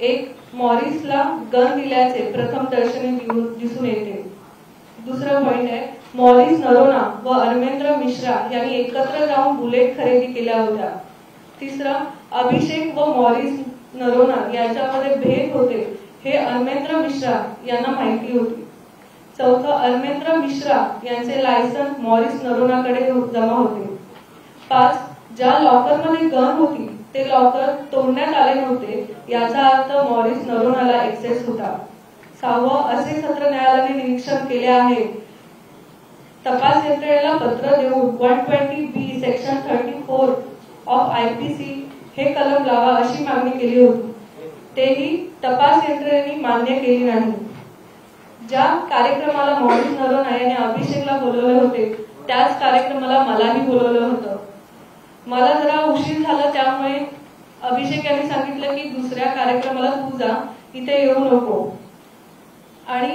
एक, मॉरिसला गन दिल्याचे प्रथम दर्शनी दिसून येते. दुसरं पॉइंट आहे, मॉरिस नरोना व अरमेंद्र मिश्रा यांनी एकत्र जाऊन बुलेट खरेदी केल्या होत्या. तिसरं, अभिषेक व मॉरिस नरोना यांच्यामध्ये भेद होते हे अरमेंद्र मिश्रा यांना माहिती होती. चौथं, अरमेंद्र मिश्रा यांचे लायसन्स मॉरिस नरोनाकडे जमा होते. 5, ज्या लॉकरमध्ये गन होती ते लॉकर तोडण्यात आले नव्हते याचा अर्थ मॉरिस नरोनाला एक्सेस होता. 6, असे सत्र न्यायालयाने निरीक्षण केले आहे. तपास यंत्रणेला पत्र देऊन 120B सेक्शन 34 ऑफ IPC हे कलम लावा अशी मागणी केली होती. तेही तपास यंत्रणेने मान्य केली नाही. ज्या कार्यक्रमाला मॉरिस नरोना यांनी अभिषेकला बोलवले होते त्याच कार्यक्रमाला मलाही बोलवलं होतं. मला जरा उशीर झाला त्यामुळे अभिषेक यांनी सांगितलं की दुसऱ्या कार्यक्रमाला तू जा, इथे येऊ नको. आणि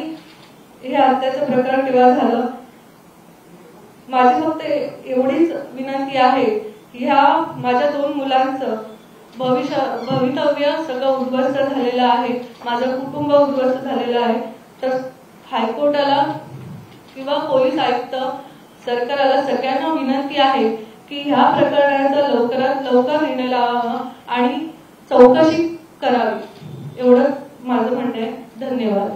हे हत्याचं प्रकरण तेव्हा झालं. माझी फक्त एवढीच विनंती आहे की ह्या माझ्या 2 मुलांचं भवितव्य सगळं उद्ध्वस्त झालेलं आहे, माझं कुटुंब उद्ध्वस्त झालेलं आहे. तर हायकोर्टाला किंवा पोलीस आयुक्त सरकारला सगळ्यांना विनंती आहे की ह्या प्रकरणाचा लवकरात लवकर निर्णय लावावा आणि चौकशी करावी. एवढं माझं म्हणणं आहे. धन्यवाद.